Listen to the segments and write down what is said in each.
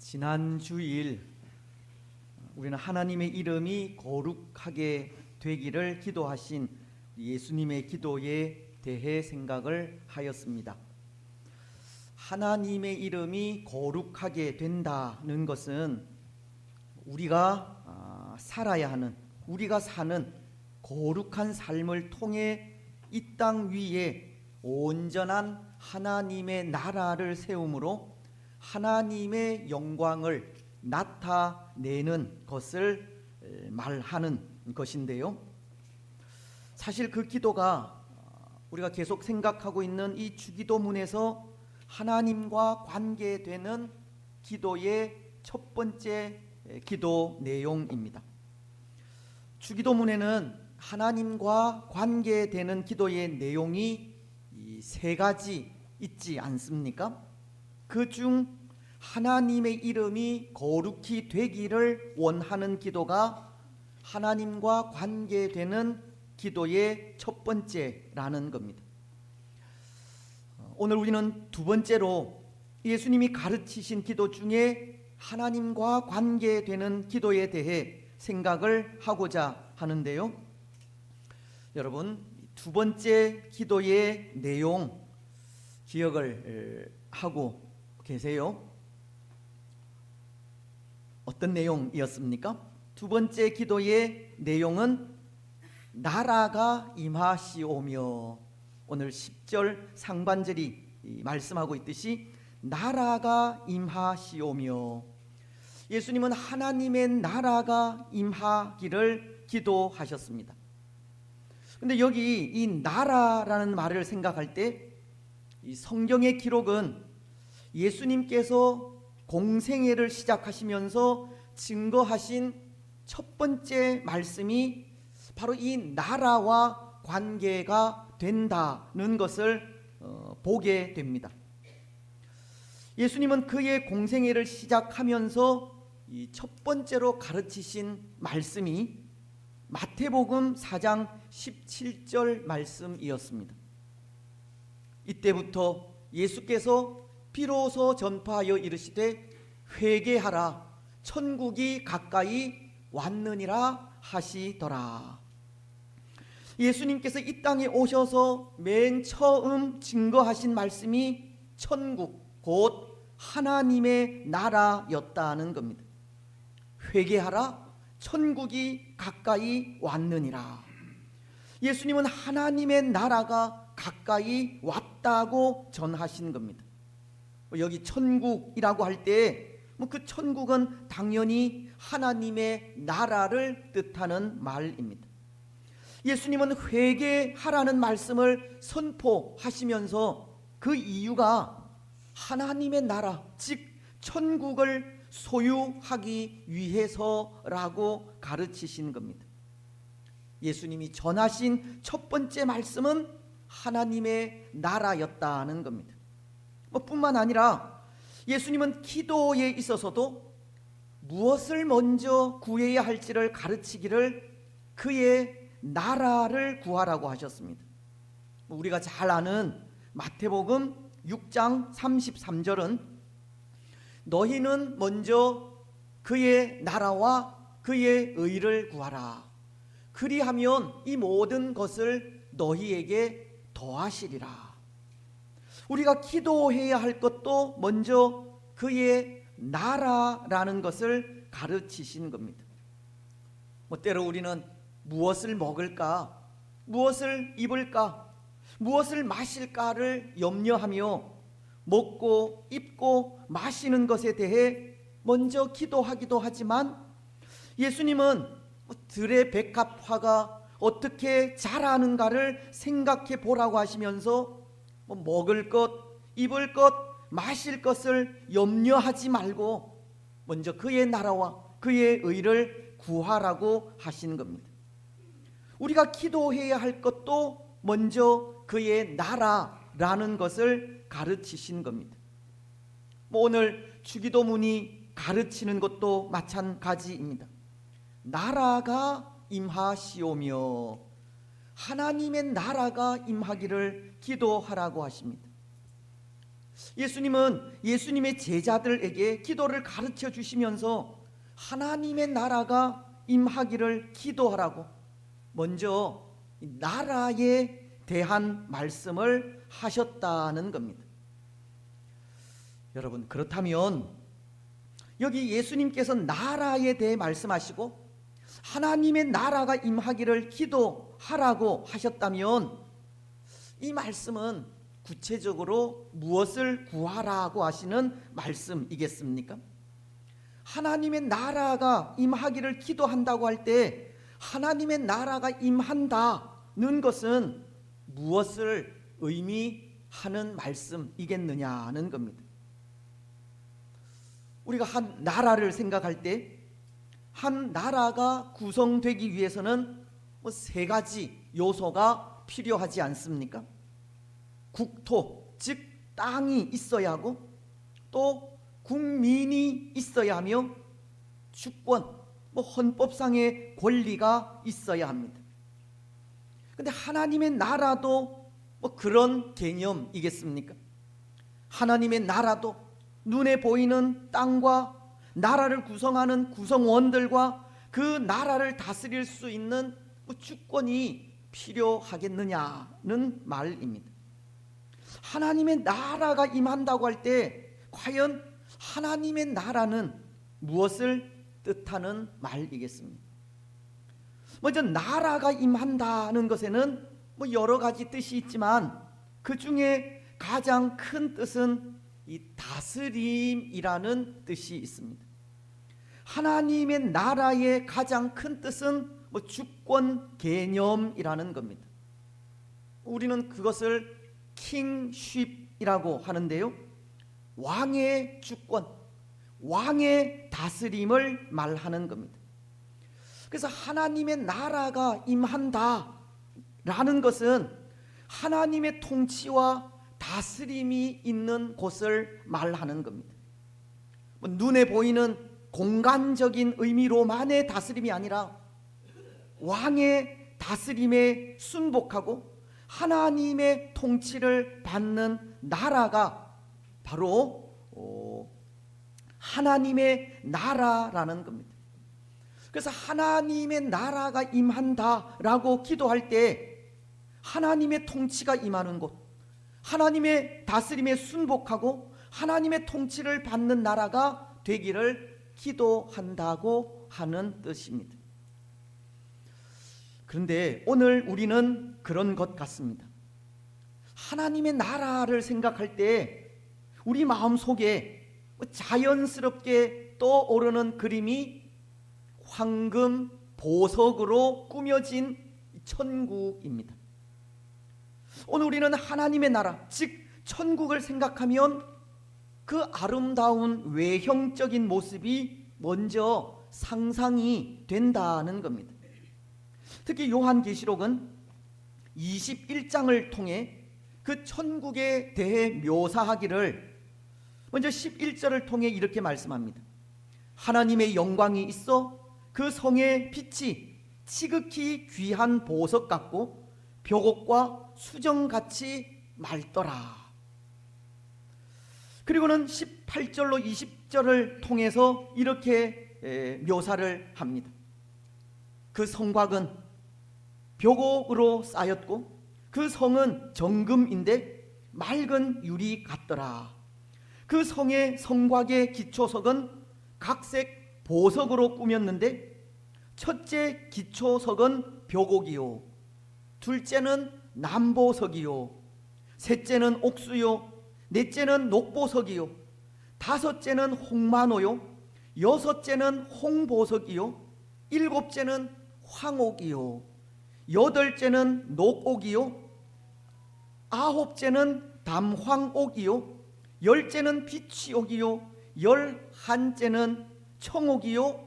지난 주일 우리는 하나님의 이름이 거룩하게 되기를 기도하신 예수님의 기도에 대해 생각을 하였습니다. 하나님의 이름이 거룩하게 된다는 것은 우리가 살아야 하는, 우리가 사는 거룩한 삶을 통해 이 땅 위에 온전한 하나님의 나라를 세움으로 하나님의 영광을 나타내는 것을 말하는 것인데요. 사실 그 기도가 우리가 계속 생각하고 있는 이 주기도문에서 하나님과 관계되는 기도의 첫 번째 기도 내용입니다. 주기도문에는 하나님과 관계되는 기도의 내용이 이 세 가지 있지 않습니까? 그중 하나님의 이름이 거룩히 되기를 원하는 기도가 하나님과 관계되는 기도의 첫 번째라는 겁니다. 오늘 우리는 두 번째로 예수님이 가르치신 기도 중에 하나님과 관계되는 기도에 대해 생각을 하고자 하는데요. 여러분, 두 번째 기도의 내용 기억을 하고 계세요? 어떤 내용이었습니까? 두 번째 기도의 내용은 나라가 임하시오며, 오늘 10절 상반절이 말씀하고 있듯이 나라가 임하시오며, 예수님은 하나님의 나라가 임하기를 기도하셨습니다. 근데 여기 이 나라라는 말을 생각할 때 이 성경의 기록은 예수님께서 공생애를 시작하시면서 증거하신 첫 번째 말씀이 바로 이 나라와 관계가 된다는 것을 보게 됩니다. 예수님은 그의 공생애를 시작하면서 이 첫 번째로 가르치신 말씀이 마태복음 4장 17절 말씀이었습니다. 이때부터 예수께서 비로소 전파하여 이르시되 회개하라, 천국이 가까이 왔느니라 하시더라. 예수님께서 이 땅에 오셔서 맨 처음 증거하신 말씀이 천국, 곧 하나님의 나라였다는 겁니다. 회개하라, 천국이 가까이 왔느니라. 예수님은 하나님의 나라가 가까이 왔다고 전하신 겁니다. 여기 천국이라고 할 때 그 천국은 당연히 하나님의 나라를 뜻하는 말입니다. 예수님은 회개하라는 말씀을 선포하시면서 그 이유가 하나님의 나라, 즉 천국을 소유하기 위해서라고 가르치신 겁니다. 예수님이 전하신 첫 번째 말씀은 하나님의 나라였다는 겁니다. 뿐만 아니라 예수님은 기도에 있어서도 무엇을 먼저 구해야 할지를 가르치기를 그의 나라를 구하라고 하셨습니다. 우리가 잘 아는 마태복음 6장 33절은 너희는 먼저 그의 나라와 그의 의를 구하라. 그리하면 이 모든 것을 너희에게 더하시리라. 우리가 기도해야 할 것도 먼저 그의 나라라는 것을 가르치신 겁니다. 때로 우리는 무엇을 먹을까, 무엇을 입을까, 무엇을 마실까를 염려하며 먹고 입고 마시는 것에 대해 먼저 기도하기도 하지만 예수님은 들의 백합화가 어떻게 자라는가를 생각해 보라고 하시면서 먹을 것, 입을 것, 마실 것을 염려하지 말고 먼저 그의 나라와 그의 의를 구하라고 하신 겁니다. 우리가 기도해야 할 것도 먼저 그의 나라라는 것을 가르치신 겁니다. 오늘 주기도문이 가르치는 것도 마찬가지입니다. 나라가 임하시오며, 하나님의 나라가 임하기를 기도하라고 하십니다. 예수님은 예수님의 제자들에게 기도를 가르쳐 주시면서 하나님의 나라가 임하기를 기도하라고 먼저 나라에 대한 말씀을 하셨다는 겁니다. 여러분, 그렇다면 여기 예수님께서 나라에 대해 말씀하시고 하나님의 나라가 임하기를 기도하라고 하셨다면 이 말씀은 구체적으로 무엇을 구하라고 하시는 말씀이겠습니까? 하나님의 나라가 임하기를 기도한다고 할 때 하나님의 나라가 임한다는 것은 무엇을 의미하는 말씀이겠느냐는 겁니다. 우리가 한 나라를 생각할 때 한 나라가 구성되기 위해서는 세 가지 요소가 필요하지 않습니까? 국토, 즉 땅이 있어야 하고, 또 국민이 있어야 하며, 주권, 헌법상의 권리가 있어야 합니다. 그런데 하나님의 나라도 그런 개념이겠습니까? 하나님의 나라도 눈에 보이는 땅과 나라를 구성하는 구성원들과 그 나라를 다스릴 수 있는 주권이 필요하겠느냐는 말입니다. 하나님의 나라가 임한다고 할 때 과연 하나님의 나라는 무엇을 뜻하는 말이겠습니까? 먼저 나라가 임한다는 것에는 여러 가지 뜻이 있지만 그 중에 가장 큰 뜻은 이 다스림이라는 뜻이 있습니다. 하나님의 나라의 가장 큰 뜻은 주권 개념이라는 겁니다. 우리는 그것을 킹쉽이라고 하는데요, 왕의 주권, 왕의 다스림을 말하는 겁니다. 그래서 하나님의 나라가 임한다라는 것은 하나님의 통치와 다스림이 있는 곳을 말하는 겁니다. 눈에 보이는 공간적인 의미로만의 다스림이 아니라 왕의 다스림에 순복하고 하나님의 통치를 받는 나라가 바로 하나님의 나라라는 겁니다. 그래서 하나님의 나라가 임한다라고 기도할 때 하나님의 통치가 임하는 곳, 하나님의 다스림에 순복하고 하나님의 통치를 받는 나라가 되기를 기도한다고 하는 뜻입니다. 그런데 오늘 우리는 그런 것 같습니다. 하나님의 나라를 생각할 때 우리 마음속에 자연스럽게 떠오르는 그림이 황금 보석으로 꾸며진 천국입니다. 오늘 우리는 하나님의 나라, 즉 천국을 생각하면 그 아름다운 외형적인 모습이 먼저 상상이 된다는 겁니다. 특히 요한계시록은 21장을 통해 그 천국에 대해 묘사하기를 먼저 11절을 통해 이렇게 말씀합니다. 하나님의 영광이 있어 그 성의 빛이 지극히 귀한 보석 같고 벽옥과 수정같이 맑더라. 그리고는 18절로 20절을 통해서 이렇게 묘사를 합니다. 그 성곽은 벽옥으로 쌓였고 그 성은 정금인데 맑은 유리 같더라. 그 성의 성곽의 기초석은 각색 보석으로 꾸몄는데 첫째 기초석은 벽옥이요, 둘째는 남보석이요, 셋째는 옥수요, 넷째는 녹보석이요, 다섯째는 홍마노요, 여섯째는 홍보석이요, 일곱째는 황옥이요, 여덟째는 녹옥이요, 아홉째는 담황옥이요, 열째는 비취옥이요, 열한째는 청옥이요,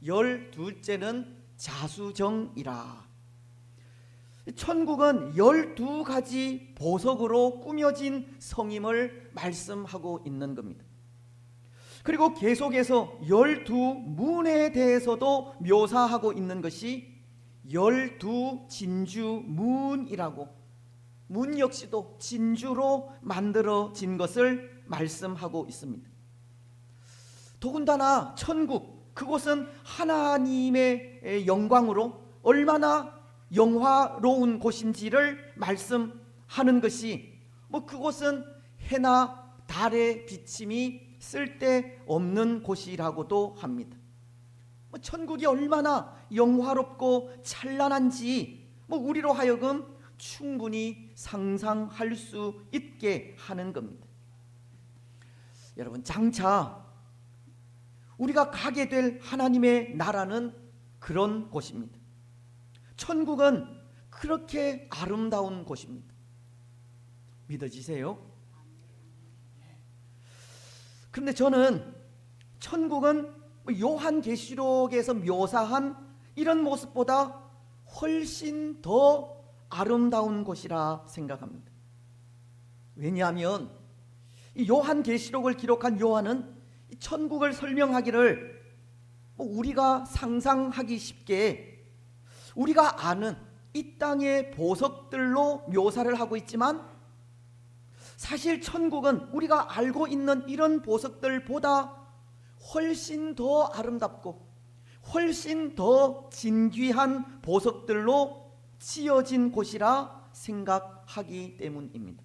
열둘째는 자수정이라. 천국은 12가지 보석으로 꾸며진 성임을 말씀하고 있는 겁니다. 그리고 계속해서 12문에 대해서도 묘사하고 있는 것이 12진주문이라고, 문 역시도 진주로 만들어진 것을 말씀하고 있습니다. 더군다나 천국, 그곳은 하나님의 영광으로 얼마나 영화로운 곳인지를 말씀하는 것이 그곳은 해나 달의 비침이 쓸데없는 곳이라고도 합니다. 천국이 얼마나 영화롭고 찬란한지 우리로 하여금 충분히 상상할 수 있게 하는 겁니다. 여러분, 장차 우리가 가게 될 하나님의 나라는 그런 곳입니다. 천국은 그렇게 아름다운 곳입니다. 믿어지세요? 그런데 저는 천국은 요한계시록에서 묘사한 이런 모습보다 훨씬 더 아름다운 곳이라 생각합니다. 왜냐하면 이 요한계시록을 기록한 요한은 이 천국을 설명하기를 우리가 상상하기 쉽게 우리가 아는 이 땅의 보석들로 묘사를 하고 있지만, 사실 천국은 우리가 알고 있는 이런 보석들보다 훨씬 더 아름답고 훨씬 더 진귀한 보석들로 지어진 곳이라 생각하기 때문입니다.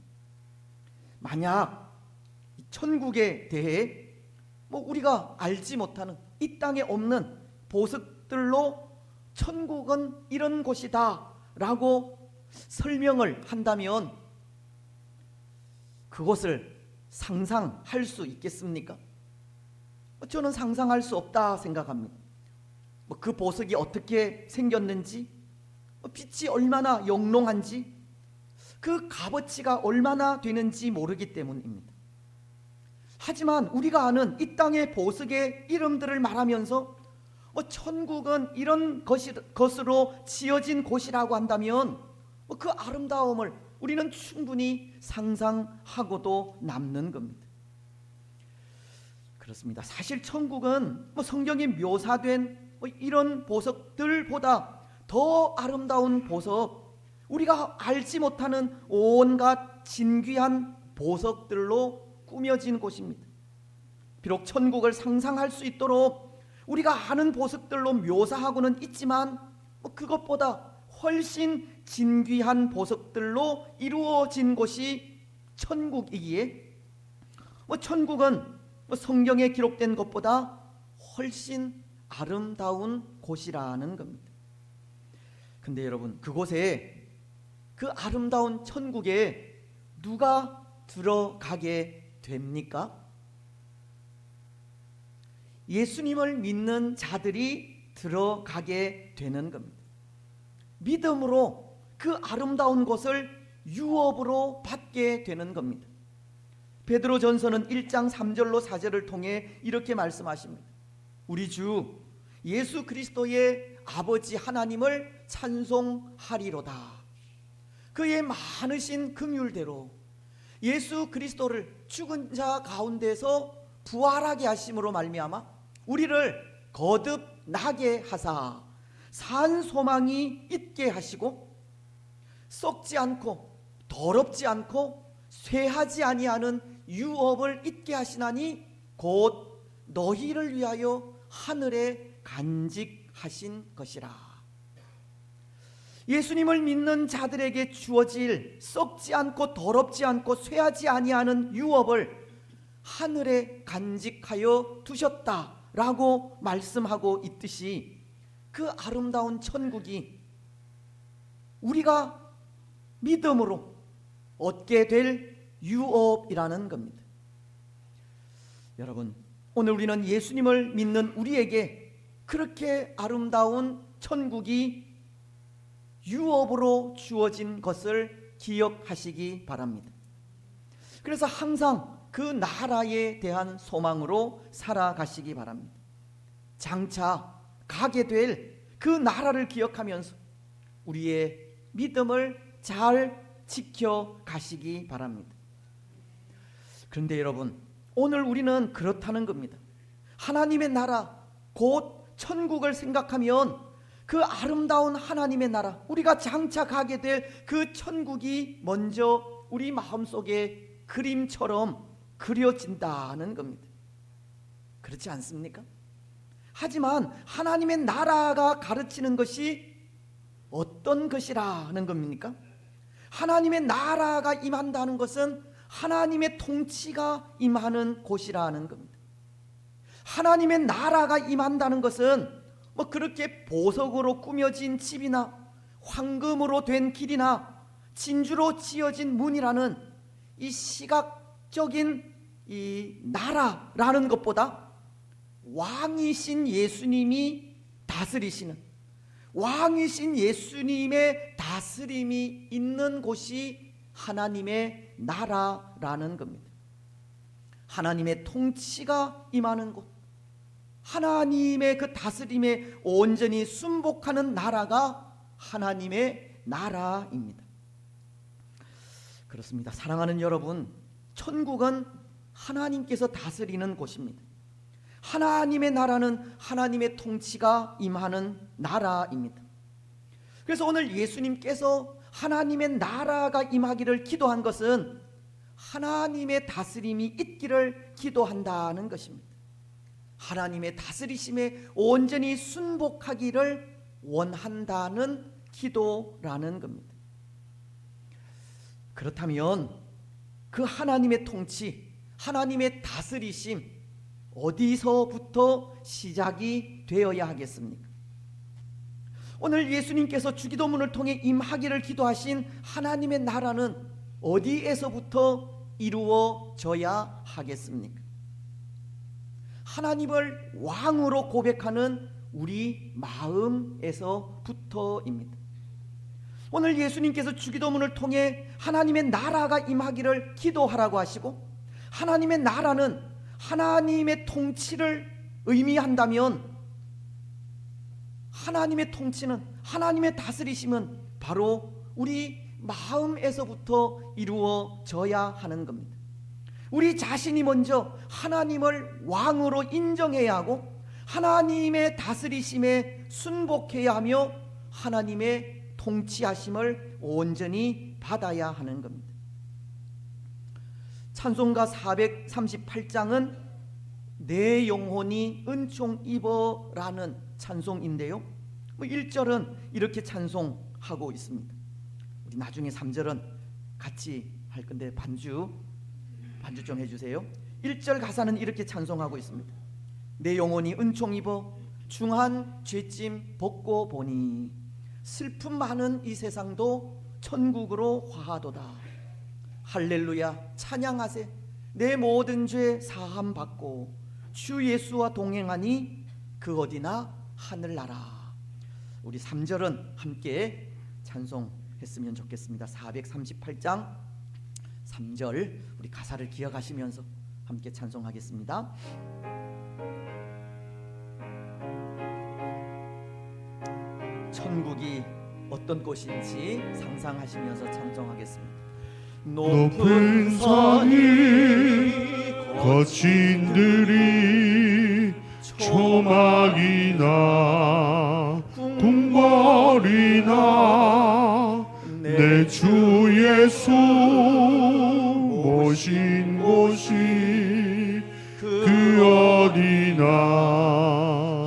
만약 천국에 대해 우리가 알지 못하는, 이 땅에 없는 보석들로 천국은 이런 곳이다 라고 설명을 한다면 그것을 상상할 수 있겠습니까? 저는 상상할 수 없다 생각합니다. 그 보석이 어떻게 생겼는지, 빛이 얼마나 영롱한지, 그 값어치가 얼마나 되는지 모르기 때문입니다. 하지만 우리가 아는 이 땅의 보석의 이름들을 말하면서 천국은 이런 것으로 지어진 곳이라고 한다면 그 아름다움을 우리는 충분히 상상하고도 남는 겁니다. 그렇습니다. 사실 천국은 성경에 묘사된 이런 보석들보다 더 아름다운 보석, 우리가 알지 못하는 온갖 진귀한 보석들로 꾸며진 곳입니다. 비록 천국을 상상할 수 있도록 우리가 아는 보석들로 묘사하고는 있지만 그것보다 훨씬 진귀한 보석들로 이루어진 곳이 천국이기에 천국은 성경에 기록된 것보다 훨씬 아름다운 곳이라는 겁니다. 근데 여러분, 그곳에, 그 아름다운 천국에 누가 들어가게 됩니까? 예수님을 믿는 자들이 들어가게 되는 겁니다. 믿음으로 그 아름다운 곳을 유업으로 받게 되는 겁니다. 베드로전서는 1장 3절로 4절을 통해 이렇게 말씀하십니다. 우리 주 예수 그리스도의 아버지 하나님을 찬송하리로다. 그의 많으신 긍휼대로 예수 그리스도를 죽은 자 가운데서 부활하게 하심으로 말미암아 우리를 거듭나게 하사 산 소망이 있게 하시고 썩지 않고 더럽지 않고 쇠하지 아니하는 유업을 있게 하시나니 곧 너희를 위하여 하늘에 간직하신 것이라. 예수님을 믿는 자들에게 주어질 썩지 않고 더럽지 않고 쇠하지 아니하는 유업을 하늘에 간직하여 두셨다라고 말씀하고 있듯이, 그 아름다운 천국이 우리가 믿음으로 얻게 될 유업이라는 겁니다. 여러분, 오늘 우리는 예수님을 믿는 우리에게 그렇게 아름다운 천국이 유업으로 주어진 것을 기억하시기 바랍니다. 그래서 항상 그 나라에 대한 소망으로 살아가시기 바랍니다. 장차 가게 될 그 나라를 기억하면서 우리의 믿음을 잘 지켜가시기 바랍니다. 그런데 여러분, 오늘 우리는 그렇다는 겁니다. 하나님의 나라, 곧 천국을 생각하면 그 아름다운 하나님의 나라, 우리가 장착하게 될 그 천국이 먼저 우리 마음속에 그림처럼 그려진다는 겁니다. 그렇지 않습니까? 하지만 하나님의 나라가 가르치는 것이 어떤 것이라는 겁니까? 하나님의 나라가 임한다는 것은 하나님의 통치가 임하는 곳이라는 겁니다. 하나님의 나라가 임한다는 것은 뭐 그렇게 보석으로 꾸며진 집이나 황금으로 된 길이나 진주로 지어진 문이라는 이 시각적인 이 나라라는 것보다 왕이신 예수님이 다스리시는, 왕이신 예수님의 다스림이 있는 곳이 하나님의 나라라는 겁니다. 하나님의 통치가 임하는 곳, 하나님의 그 다스림에 온전히 순복하는 나라가 하나님의 나라입니다. 그렇습니다. 사랑하는 여러분, 천국은 하나님께서 다스리는 곳입니다. 하나님의 나라는 하나님의 통치가 임하는 나라입니다. 그래서 오늘 예수님께서 하나님의 나라가 임하기를 기도한 것은 하나님의 다스림이 있기를 기도한다는 것입니다. 하나님의 다스리심에 온전히 순복하기를 원한다는 기도라는 겁니다. 그렇다면 그 하나님의 통치, 하나님의 다스리심 어디서부터 시작이 되어야 하겠습니까? 오늘 예수님께서 주기도문을 통해 임하기를 기도하신 하나님의 나라는 어디에서부터 이루어져야 하겠습니까? 하나님을 왕으로 고백하는 우리 마음에서부터입니다. 오늘 예수님께서 주기도문을 통해 하나님의 나라가 임하기를 기도하라고 하시고, 하나님의 나라는 하나님의 통치를 의미한다면 하나님의 통치는, 하나님의 다스리심은 바로 우리 마음에서부터 이루어져야 하는 겁니다. 우리 자신이 먼저 하나님을 왕으로 인정해야 하고 하나님의 다스리심에 순복해야 하며 하나님의 통치하심을 온전히 받아야 하는 겁니다. 찬송가 438장은 내 영혼이 은총 입어라는 찬송인데요, 1절은 이렇게 찬송하고 있습니다. 우리 나중에 3절은 같이 할 건데 반주 좀 해주세요. 1절 가사는 이렇게 찬송하고 있습니다. 내 영혼이 은총 입어 중한 죄짐 벗고 보니 슬픔 많은 이 세상도 천국으로 화하도다. 할렐루야 찬양하세. 내 모든 죄 사함 받고 주 예수와 동행하니 그 어디나 하늘나라. 우리 3절은 함께 찬송했으면 좋겠습니다. 438장 3절 우리 가사를 기억하시면서 함께 찬송하겠습니다. 천국이 어떤 곳인지 상상하시면서 찬송하겠습니다. 높은 산이 거친 들이 초막이나 궁궐이나 내 주 예수 모신 곳이 그 어디나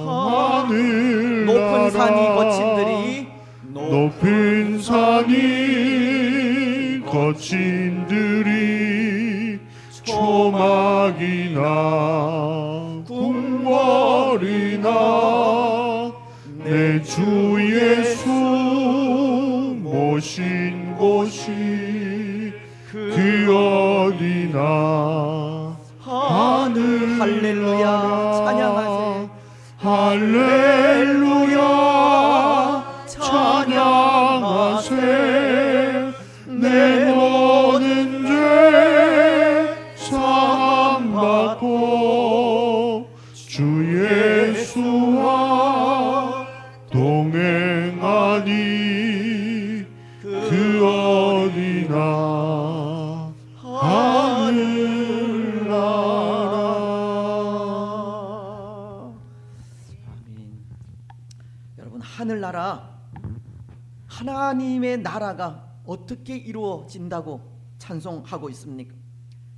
하늘나라. 높은 산이 거친 들이 높은 산이 거친 들이 초막이나 궁궐이나 내 주 예수 모신 곳이 그 어디나 하늘. 할렐루야 찬양하세. 할렐루야 찬양하세. 내 모든 죄 사함 받고 주 예수와 동행하니 그 어디나 하늘나라. 아멘. 여러분, 하늘나라, 하나님의 나라가 어떻게 이루어진다고 찬송하고 있습니까?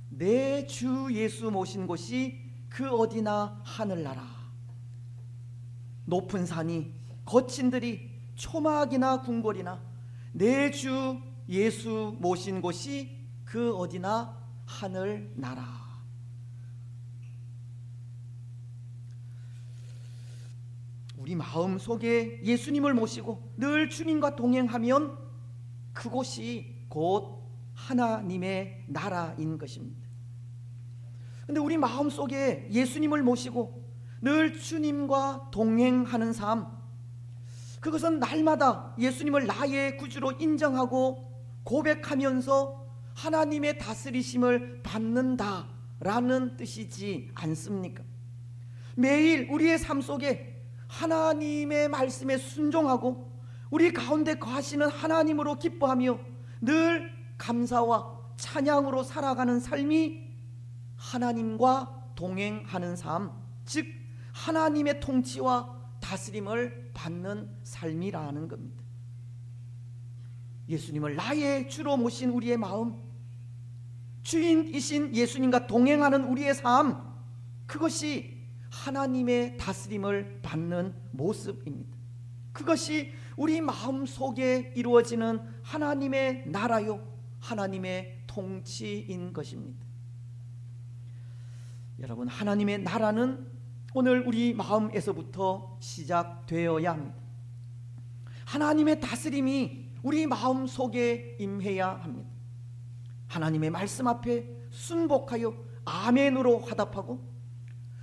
내 주 예수 모신 곳이 그 어디나 하늘나라. 높은 산이 거친 들이 초막이나 궁궐이나 내 주 예수 모신 곳이 그 어디나 하늘나라. 우리 마음 속에 예수님을 모시고 늘 주님과 동행하면 그곳이 곧 하나님의 나라인 것입니다. 근데 우리 마음 속에 예수님을 모시고 늘 주님과 동행하는 삶, 그것은 날마다 예수님을 나의 구주로 인정하고 고백하면서 하나님의 다스리심을 받는다라는 뜻이지 않습니까? 매일 우리의 삶 속에 하나님의 말씀에 순종하고 우리 가운데 거하시는 하나님으로 기뻐하며 늘 감사와 찬양으로 살아가는 삶이 하나님과 동행하는 삶, 즉 하나님의 통치와 다스림을 받는 삶이라는 겁니다. 예수님을 나의 주로 모신 우리의 마음, 주인이신 예수님과 동행하는 우리의 삶, 그것이 하나님의 다스림을 받는 모습입니다. 그것이 우리 마음 속에 이루어지는 하나님의 나라요, 하나님의 통치인 것입니다. 여러분, 하나님의 나라는 오늘 우리 마음에서부터 시작되어야 합니다. 하나님의 다스림이 우리 마음 속에 임해야 합니다. 하나님의 말씀 앞에 순복하여 아멘으로 화답하고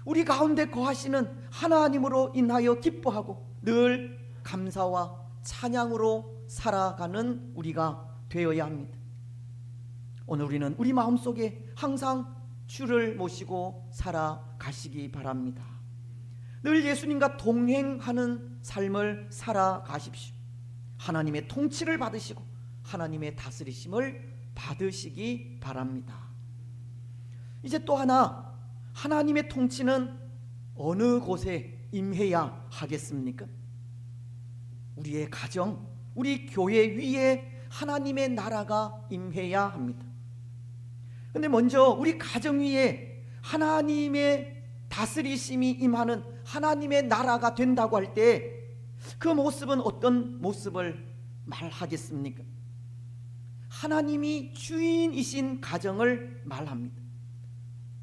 우리 가운데 거하시는 하나님으로 인하여 기뻐하고 늘 감사와 찬양으로 살아가는 우리가 되어야 합니다. 오늘 우리는 우리 마음속에 항상 주를 모시고 살아가시기 바랍니다. 늘 예수님과 동행하는 삶을 살아가십시오. 하나님의 통치를 받으시고 하나님의 다스리심을 받으시기 바랍니다. 이제 또 하나, 하나님의 통치는 어느 곳에 임해야 하겠습니까? 우리의 가정, 우리 교회 위에 하나님의 나라가 임해야 합니다. 근데 먼저 우리 가정 위에 하나님의 다스리심이 임하는 하나님의 나라가 된다고 할 때 그 모습은 어떤 모습을 말하겠습니까? 하나님이 주인이신 가정을 말합니다.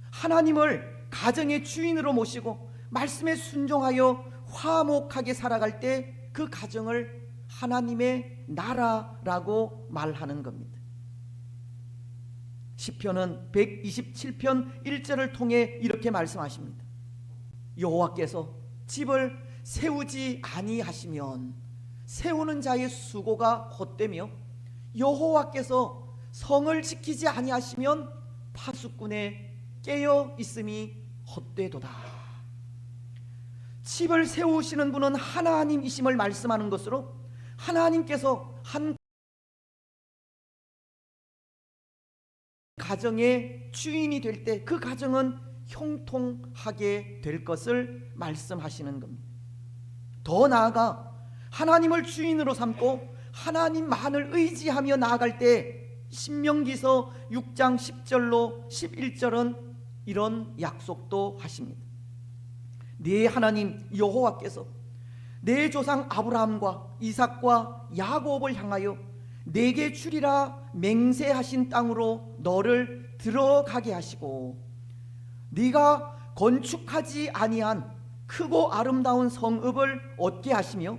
하나님을 가정의 주인으로 모시고 말씀에 순종하여 화목하게 살아갈 때 그 가정을 하나님의 나라라고 말하는 겁니다. 시편은 127편 1절을 통해 이렇게 말씀하십니다. 여호와께서 집을 세우지 아니하시면 세우는 자의 수고가 헛되며 여호와께서 성을 지키지 아니하시면 파수꾼의 깨어 있음이 헛되도다. 집을 세우시는 분은 하나님이심을 말씀하는 것으로 하나님께서 한 가정의 주인이 될 때 그 가정은 형통하게 될 것을 말씀하시는 겁니다. 더 나아가 하나님을 주인으로 삼고 하나님만을 의지하며 나아갈 때 신명기서 6장 10절로 11절은 이런 약속도 하십니다. 네 하나님 여호와께서 내 조상 아브라함과 이삭과 야곱을 향하여 내게 주리라 맹세하신 땅으로 너를 들어가게 하시고 네가 건축하지 아니한 크고 아름다운 성읍을 얻게 하시며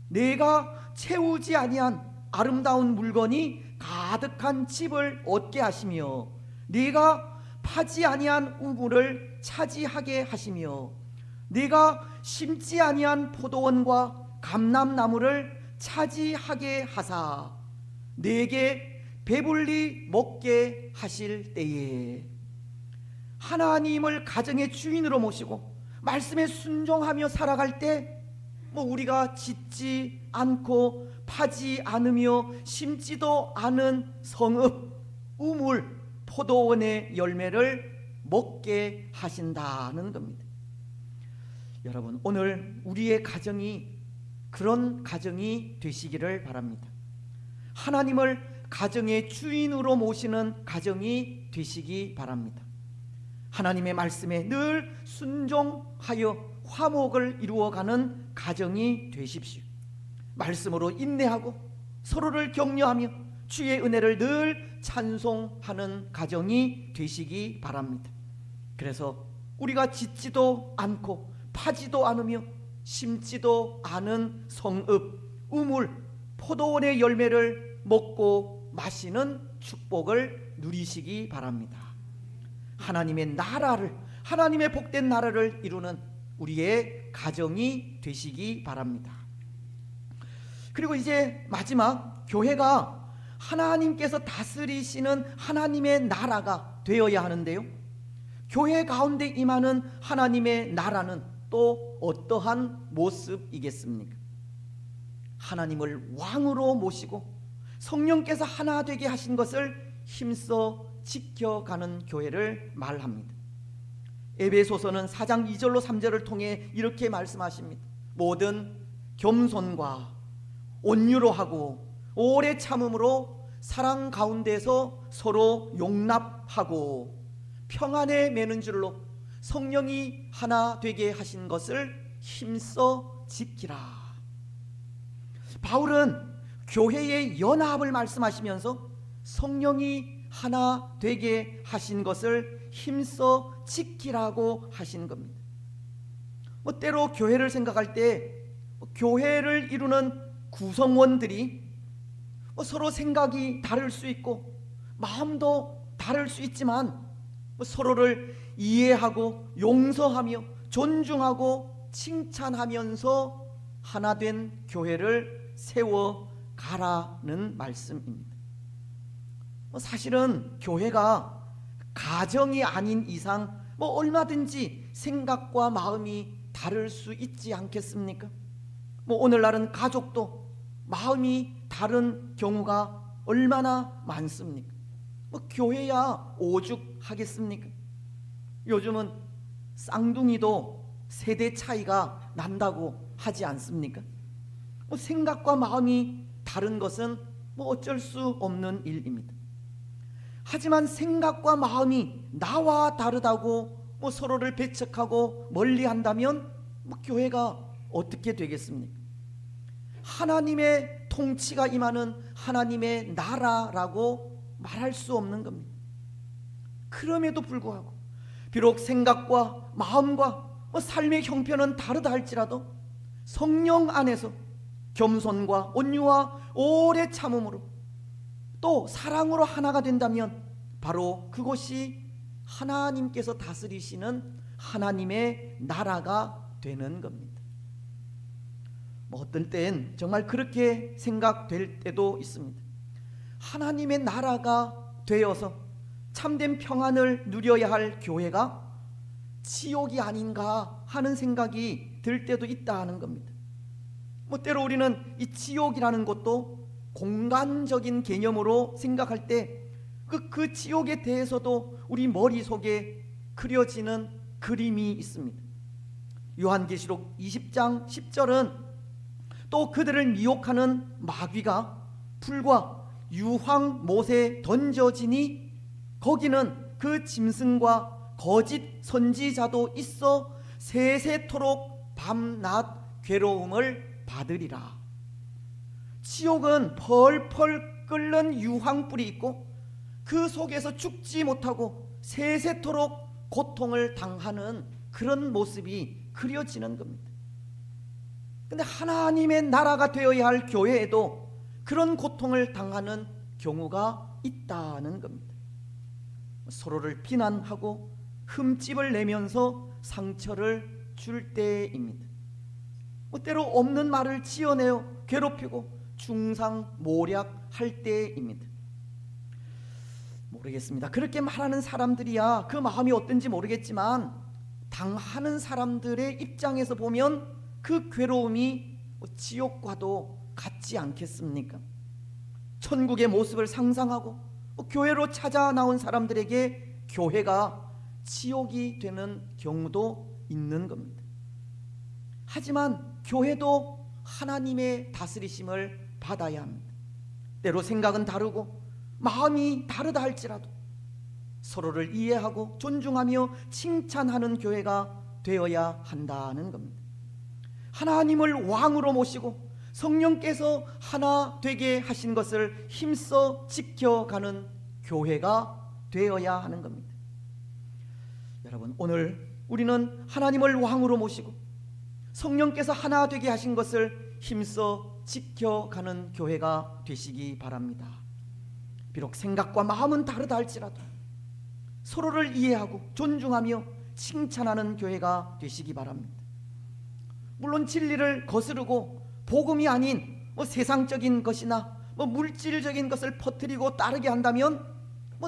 내가 채우지 아니한 아름다운 물건이 가득한 집을 얻게 하시며 네가 파지 아니한 우물을 차지하게 하시며 네가 심지 아니한 포도원과 감람나무를 차지하게 하사 내게 배불리 먹게 하실 때에 하나님을 가정의 주인으로 모시고 말씀에 순종하며 살아갈 때 우리가 짓지 않고 파지 않으며 심지도 않은 성읍, 우물, 포도원의 열매를 먹게 하신다는 겁니다. 여러분, 오늘 우리의 가정이 그런 가정이 되시기를 바랍니다. 하나님을 가정의 주인으로 모시는 가정이 되시기 바랍니다. 하나님의 말씀에 늘 순종하여 화목을 이루어가는 가정이 되십시오. 말씀으로 인내하고 서로를 격려하며 주의 은혜를 늘 찬송하는 가정이 되시기 바랍니다. 그래서 우리가 짓지도 않고 파지도 않으며 심지도 않은 성읍, 우물, 포도원의 열매를 먹고 마시는 축복을 누리시기 바랍니다. 하나님의 나라를, 하나님의 복된 나라를 이루는 우리의 가정이 되시기 바랍니다. 그리고 이제 마지막, 교회가 하나님께서 다스리시는 하나님의 나라가 되어야 하는데요, 교회 가운데 임하는 하나님의 나라는 또 어떠한 모습이겠습니까? 하나님을 왕으로 모시고 성령께서 하나 되게 하신 것을 힘써 지켜가는 교회를 말합니다. 에베소서는 4장 2절로 3절을 통해 이렇게 말씀하십니다. 모든 겸손과 온유로 하고 오래 참음으로 사랑 가운데서 서로 용납하고 평안에 매는 줄로 성령이 하나 되게 하신 것을 힘써 지키라. 바울은 교회의 연합을 말씀하시면서 성령이 하나 되게 하신 것을 힘써 지키라고 하신 겁니다. 때로 교회를 생각할 때 교회를 이루는 구성원들이 서로 생각이 다를 수 있고 마음도 다를 수 있지만 서로를 이해하고 용서하며 존중하고 칭찬하면서 하나 된 교회를 세워가라는 말씀입니다. 사실은 교회가 가정이 아닌 이상 얼마든지 생각과 마음이 다를 수 있지 않겠습니까? 오늘날은 가족도 마음이 다른 경우가 얼마나 많습니까? 교회야 오죽하겠습니까? 요즘은 쌍둥이도 세대 차이가 난다고 하지 않습니까? 생각과 마음이 다른 것은 어쩔 수 없는 일입니다. 하지만 생각과 마음이 나와 다르다고 서로를 배척하고 멀리한다면 교회가 어떻게 되겠습니까? 하나님의 통치가 임하는 하나님의 나라라고 말할 수 없는 겁니다. 그럼에도 불구하고 비록 생각과 마음과 삶의 형편은 다르다 할지라도 성령 안에서 겸손과 온유와 오래 참음으로 또 사랑으로 하나가 된다면 바로 그것이 하나님께서 다스리시는 하나님의 나라가 되는 겁니다. 어떤 때는 정말 그렇게 생각될 때도 있습니다. 하나님의 나라가 되어서 참된 평안을 누려야 할 교회가 지옥이 아닌가 하는 생각이 들 때도 있다는 겁니다. 때로 우리는 이 지옥이라는 것도 공간적인 개념으로 생각할 때 그 지옥에 대해서도 우리 머릿속에 그려지는 그림이 있습니다. 요한계시록 20장 10절은 또 그들을 미혹하는 마귀가 불과 유황 못에 던져지니 거기는 그 짐승과 거짓 선지자도 있어 세세토록 밤낮 괴로움을 받으리라. 지옥은 펄펄 끓는 유황불이 있고 그 속에서 죽지 못하고 세세토록 고통을 당하는 그런 모습이 그려지는 겁니다. 근데 하나님의 나라가 되어야 할 교회에도 그런 고통을 당하는 경우가 있다는 겁니다. 서로를 비난하고 흠집을 내면서 상처를 줄 때입니다. 때로 없는 말을 지어내어 괴롭히고 중상모략할 때입니다. 모르겠습니다. 그렇게 말하는 사람들이야 그 마음이 어떤지 모르겠지만 당하는 사람들의 입장에서 보면 그 괴로움이 지옥과도 같지 않겠습니까? 천국의 모습을 상상하고 교회로 찾아 나온 사람들에게 교회가 지옥이 되는 경우도 있는 겁니다. 하지만 교회도 하나님의 다스리심을 받아야 합니다. 때로 생각은 다르고 마음이 다르다 할지라도 서로를 이해하고 존중하며 칭찬하는 교회가 되어야 한다는 겁니다. 하나님을 왕으로 모시고 성령께서 하나 되게 하신 것을 힘써 지켜가는 교회가 되어야 하는 겁니다. 여러분, 오늘 우리는 하나님을 왕으로 모시고 성령께서 하나 되게 하신 것을 힘써 지켜가는 교회가 되시기 바랍니다. 비록 생각과 마음은 다르다 할지라도 서로를 이해하고 존중하며 칭찬하는 교회가 되시기 바랍니다. 물론 진리를 거스르고 복음이 아닌 세상적인 것이나 물질적인 것을 퍼뜨리고 따르게 한다면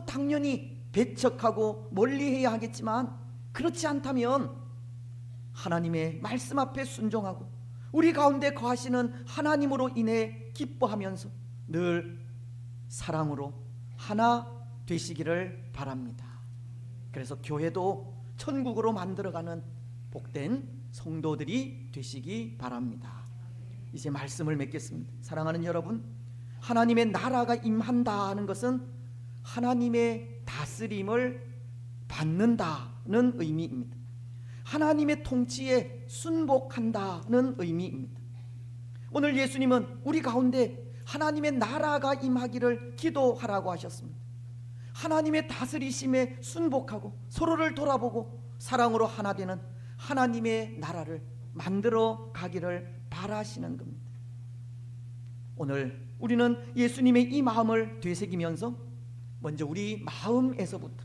당연히 배척하고 멀리해야 하겠지만, 그렇지 않다면 하나님의 말씀 앞에 순종하고 우리 가운데 거하시는 하나님으로 인해 기뻐하면서 늘 사랑으로 하나 되시기를 바랍니다. 그래서 교회도 천국으로 만들어가는 복된 성도들이 되시기 바랍니다. 이제 말씀을 맺겠습니다. 사랑하는 여러분, 하나님의 나라가 임한다는 것은 하나님의 다스림을 받는다는 의미입니다. 하나님의 통치에 순복한다는 의미입니다. 오늘 예수님은 우리 가운데 하나님의 나라가 임하기를 기도하라고 하셨습니다. 하나님의 다스리심에 순복하고 서로를 돌아보고 사랑으로 하나 되는 하나님의 나라를 만들어 가기를 바라시는 겁니다. 오늘 우리는 예수님의 이 마음을 되새기면서 먼저 우리 마음에서부터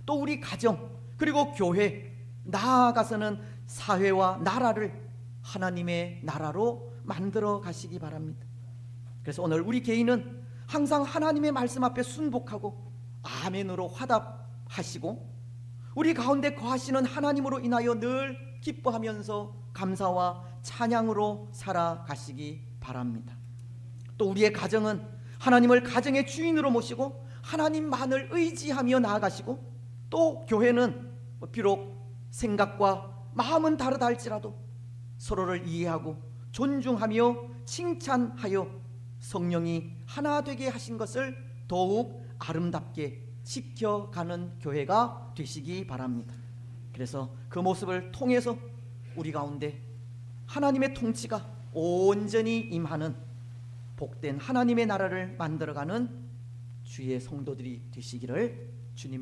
또 우리 가정 그리고 교회, 나아가서는 사회와 나라를 하나님의 나라로 만들어 가시기 바랍니다. 그래서 오늘 우리 개인은 항상 하나님의 말씀 앞에 순복하고 아멘으로 화답하시고 우리 가운데 거하시는 하나님으로 인하여 늘 기뻐하면서 감사와 찬양으로 살아가시기 바랍니다. 또 우리의 가정은 하나님을 가정의 주인으로 모시고 하나님만을 의지하며 나아가시고, 또 교회는 비록 생각과 마음은 다르다 할지라도 서로를 이해하고 존중하며 칭찬하여 성령이 하나 되게 하신 것을 더욱 아름답게 지켜가는 교회가 되시기 바랍니다. 그래서 그 모습을 통해서 우리 가운데 하나님의 통치가 온전히 임하는 복된 하나님의 나라를 만들어가는 주의 성도들이 되시기를 주님의